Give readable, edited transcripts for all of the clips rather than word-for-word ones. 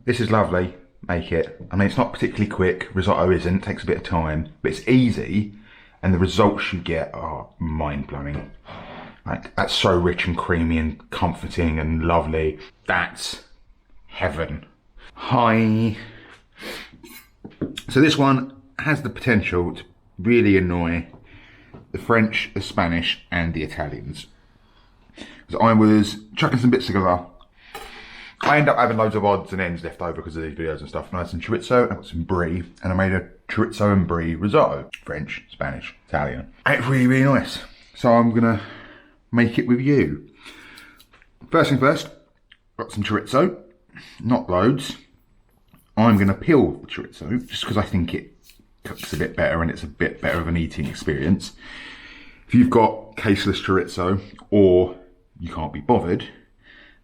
This is lovely. Make it. I mean, it's not particularly quick. Risotto isn't. It takes a bit of time, but it's easy, and the results you get are mind-blowing. Like, that's so rich and creamy and comforting and lovely. That's heaven. Hi. So this one has the potential to really annoy the French, the Spanish, and the Italians. Because I was chucking some bits together. I end up having loads of odds and ends left over because of these videos and stuff. And I had some chorizo, I got some brie, and I made a chorizo and brie risotto. French, Spanish, Italian. And it's really, really nice. So I'm gonna make it with you. First thing first, got some chorizo, not loads. I'm gonna peel the chorizo, just because I think it cooks a bit better and it's a bit better of an eating experience. If you've got caseless chorizo, or you can't be bothered,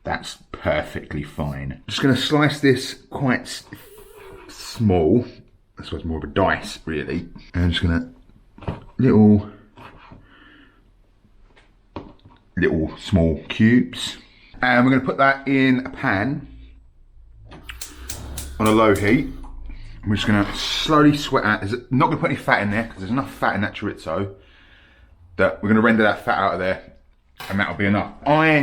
that's perfectly fine. Just gonna slice this quite small. I suppose more of a dice, really. And I'm just gonna little small cubes. And we're gonna put that in a pan on a low heat. We're just gonna slowly sweat out. There's not gonna put any fat in there because there's enough fat in that chorizo that we're gonna render that fat out of there, and that'll be enough.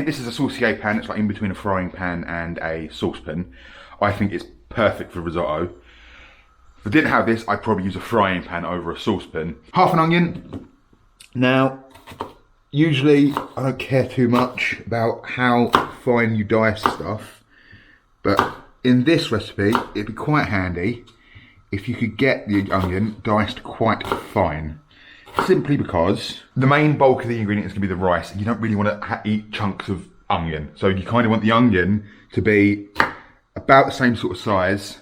This is a saucier pan. It's like in between a frying pan and a saucepan. I think it's perfect for risotto. If I didn't have this, I'd probably use a frying pan over a saucepan. Half an onion. Now, usually I don't care too much about how fine you dice stuff, but in this recipe, it'd be quite handy if you could get the onion diced quite fine. Simply because the main bulk of the ingredient is going to be the rice, and you don't really want to eat chunks of onion. So you kind of want the onion to be about the same sort of size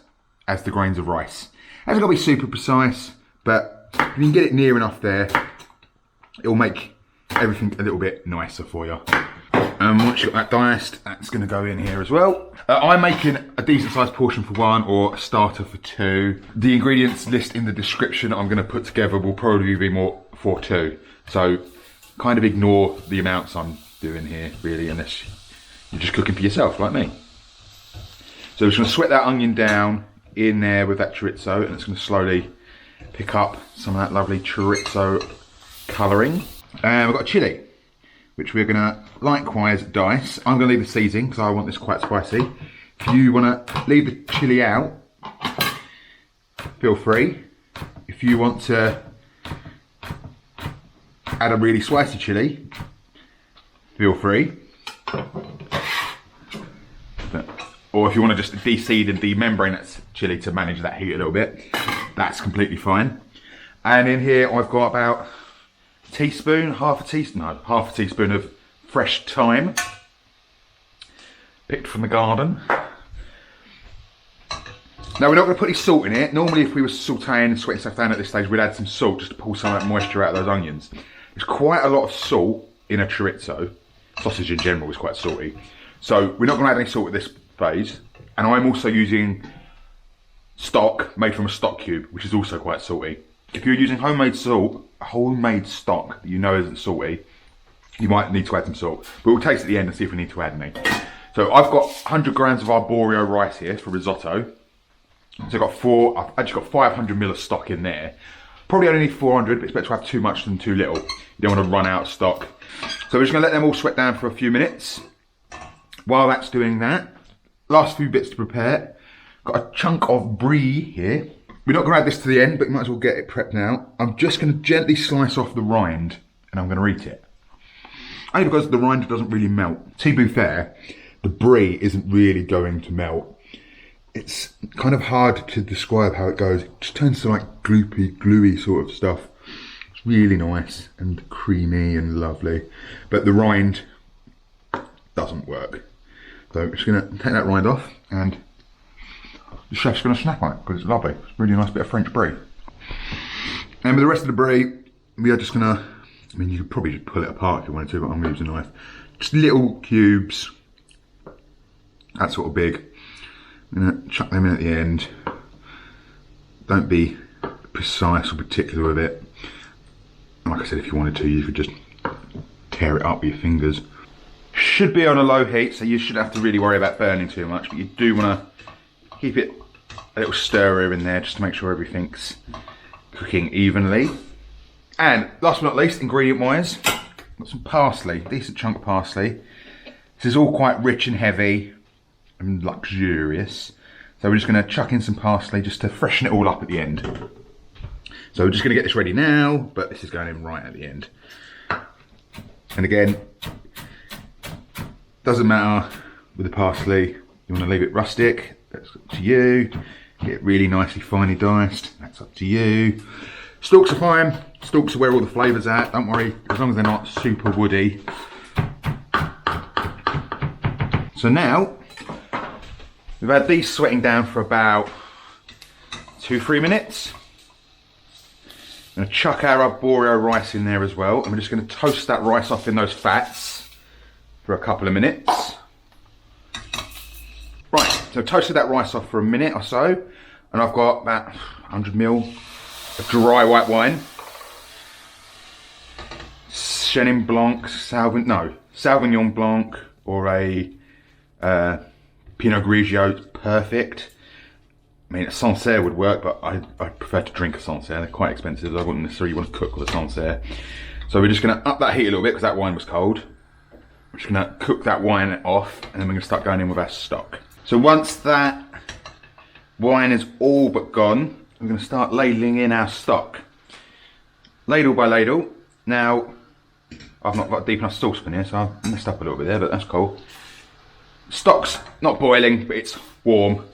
as the grains of rice. It hasn't got to be super precise, but if you can get it near enough there, it'll make everything a little bit nicer for you. And once you've got that diced, that's going to go in here as well. I'm making a decent sized portion for one, or a starter for two. The ingredients list in the description I'm going to put together will probably be more for two. So kind of ignore the amounts I'm doing here, really, unless you're just cooking for yourself, like me. So we're just going to sweat that onion down in there with that chorizo, and it's going to slowly pick up some of that lovely chorizo colouring. And we've got a chilli, which we're gonna likewise dice. I'm gonna leave the seasoning because I want this quite spicy. If you wanna leave the chilli out, feel free. If you want to add a really spicy chilli, feel free. Or if you want to just de-seed and demembrane that chilli to manage that heat a little bit, that's completely fine. And in here I've got about half a teaspoon of fresh thyme, picked from the garden. Now we're not going to put any salt in it. Normally if we were sauteing and sweating stuff down at this stage, we'd add some salt just to pull some of that moisture out of those onions. There's quite a lot of salt in a chorizo. Sausage in general is quite salty. So we're not going to add any salt at this phase. And I'm also using stock made from a stock cube, which is also quite salty. If you're using homemade stock that you know isn't salty, you might need to add some salt. But we'll taste at the end and see if we need to add any. So I've got 100 grams of arborio rice here for risotto. So I've actually got 500 ml of stock in there. Probably only need 400, but it's better to have too much than too little. You don't want to run out of stock. So we're just going to let them all sweat down for a few minutes. While that's doing that, last few bits to prepare. Got a chunk of brie here. We're not going to add this to the end, but you might as well get it prepped now. I'm just going to gently slice off the rind, and I'm going to eat it. Only because the rind doesn't really melt. To be fair, the brie isn't really going to melt. It's kind of hard to describe how it goes. It just turns to like gloopy, gluey sort of stuff. It's really nice and creamy and lovely. But the rind doesn't work. So I'm just going to take that rind off, and the chef's going to snap on it because it's lovely. It's a really nice bit of French brie. And with the rest of the brie, we are just going to, I mean, you could probably just pull it apart if you wanted to, but I'm going to use a knife. Just little cubes, that sort of big. I'm going to chuck them in at the end. Don't be precise or particular with it. And like I said, if you wanted to, you could just tear it up with your fingers. Should be on a low heat, so you shouldn't have to really worry about burning too much, but you do want to Keep it a little stirrer in there just to make sure everything's cooking evenly. And last but not least, ingredient wise, got some parsley, decent chunk of parsley. This is all quite rich and heavy and luxurious. So we're just going to chuck in some parsley just to freshen it all up at the end. So we're just going to get this ready now, but this is going in right at the end. And again, doesn't matter with the parsley, you want to leave it rustic, that's up to you. Get it really nicely finely diced, that's up to you. Stalks are fine, stalks are where all the flavour's at, don't worry, as long as they're not super woody. So now, we've had these sweating down for about 2-3 minutes. I'm going to chuck our arborio rice in there as well, and we're just going to toast that rice off in those fats for a couple of minutes. Right, so I've toasted that rice off for a minute or so, and I've got about 100ml of dry white wine. Chenin Blanc, Sauvignon Blanc, or a Pinot Grigio, perfect. I mean, a Sancerre would work, but I prefer to drink a Sancerre. They're quite expensive. I wouldn't necessarily want to cook with a Sancerre. So we're just going to up that heat a little bit because that wine was cold. We're just going to cook that wine off, and then we're going to start going in with our stock. So once that wine is all but gone, we're going to start ladling in our stock. Ladle by ladle. Now, I've not got a deep enough saucepan here, so I messed up a little bit there, but that's cool. Stock's not boiling, but it's warm.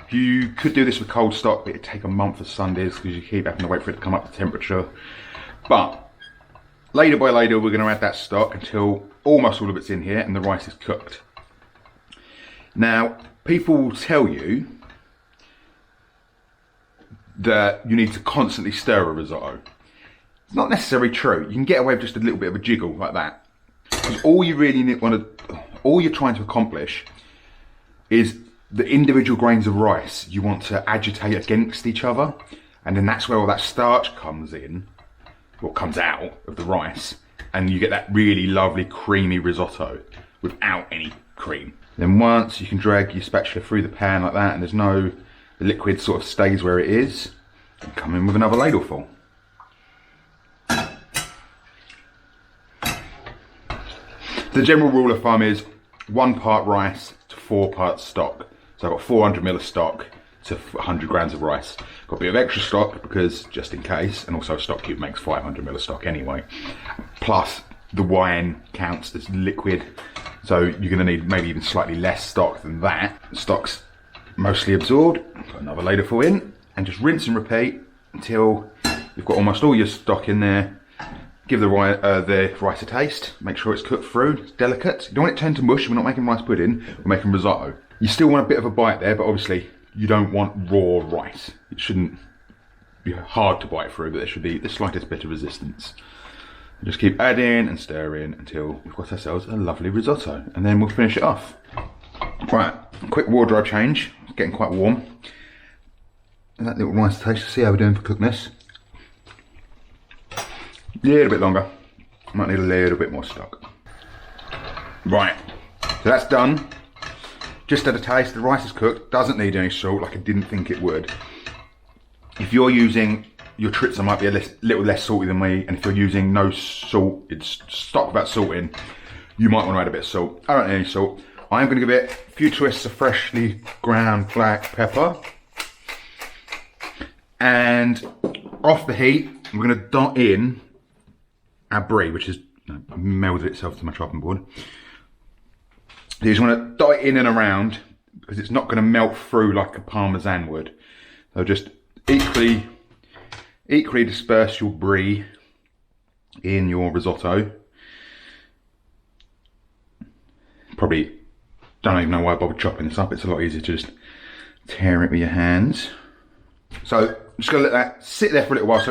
You could do this with cold stock, but it'd take a month of Sundays because you keep having to wait for it to come up to temperature. But ladle by ladle, we're going to add that stock until almost all of it's in here and the rice is cooked. Now, people will tell you that you need to constantly stir a risotto. It's not necessarily true. You can get away with just a little bit of a jiggle like that. Because all you really all you're trying to accomplish is the individual grains of rice you want to agitate against each other, and then that's where all that starch comes in, or comes out of the rice, and you get that really lovely creamy risotto without any cream. Then once you can drag your spatula through the pan like that, and the liquid sort of stays where it is, and come in with another ladleful. The general rule of thumb is 1 part rice to 4 parts stock. So I've got 400ml of stock to 100 grams of rice. Got a bit of extra stock because just in case, and also a stock cube makes 500ml of stock anyway. Plus the wine counts as liquid, so you're going to need maybe even slightly less stock than that. The stock's mostly absorbed. Put another ladleful in and just rinse and repeat until you've got almost all your stock in there. Give the rice a taste, make sure it's cooked through, it's delicate. You don't want it turned to mush, we're not making rice pudding, we're making risotto. You still want a bit of a bite there, but obviously you don't want raw rice. It shouldn't be hard to bite through, but there should be the slightest bit of resistance. Just keep adding and stirring until we've got ourselves a lovely risotto, and then we'll finish it off. Right, quick wardrobe change, it's getting quite warm. And that little rice taste, see how we're doing for cooking this. A little bit longer. Might need a little bit more stock. Right, so that's done. Just had a taste, the rice is cooked, doesn't need any salt like I didn't think it would. If you're using, your chorizo might be a little less salty than me, and if you're using no salt, it's stock without salt in, you might want to add a bit of salt. I don't need any salt. I'm going to give it a few twists of freshly ground black pepper. And off the heat, we're going to dot in our brie, which has melded itself to my chopping board. You just want to dot it in and around because it's not going to melt through like a parmesan would. So just equally disperse your brie in your risotto. Probably don't even know why I bothered chopping this up. It's a lot easier to just tear it with your hands. So I'm just going to let that sit there for a little while,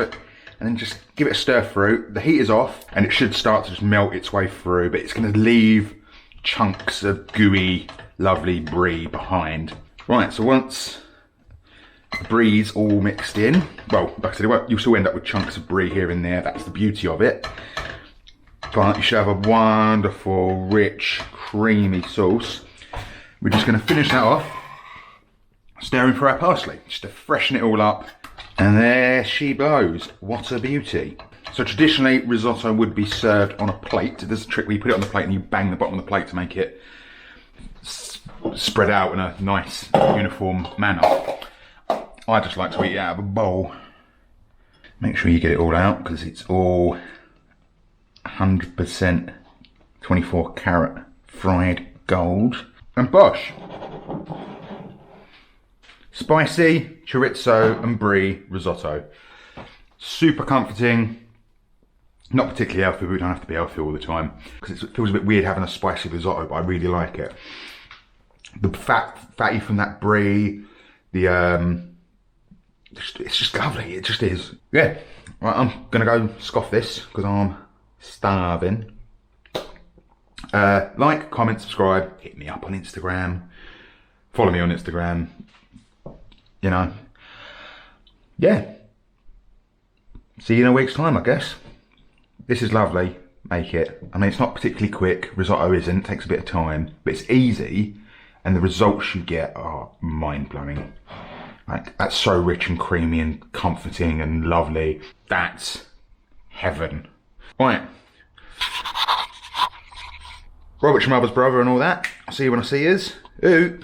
and then just give it a stir through. The heat is off and it should start to just melt its way through, but it's going to leave chunks of gooey, lovely brie behind. Right, so once the brie's all mixed in, well, like I said, you'll still end up with chunks of brie here and there. That's the beauty of it. But you should have a wonderful, rich, creamy sauce. We're just going to finish that off Stirring for our parsley, just to freshen it all up. And there she blows. What a beauty. So traditionally, risotto would be served on a plate. There's a trick where you put it on the plate and you bang the bottom of the plate to make it spread out in a nice, uniform manner. I just like to eat it out of a bowl. Make sure you get it all out because it's all 100% 24 karat fried gold. And bosh. Spicy chorizo and brie risotto. Super comforting. Not particularly healthy, but we don't have to be healthy all the time. Because it feels a bit weird having a spicy risotto, but I really like it. The fatty from that brie, it's just lovely, it just is. Yeah, right, I'm gonna go scoff this because I'm starving. Like, comment, subscribe, hit me up on Instagram, follow me on Instagram, you know. Yeah. See you in a week's time, I guess. This is lovely, make it. I mean, it's not particularly quick, risotto isn't, it takes a bit of time, but it's easy, and the results you get are mind-blowing. Like, that's so rich and creamy and comforting and lovely. That's heaven. Right. Robert's your mother's brother and all that. I'll see you when I see yous. Ooh.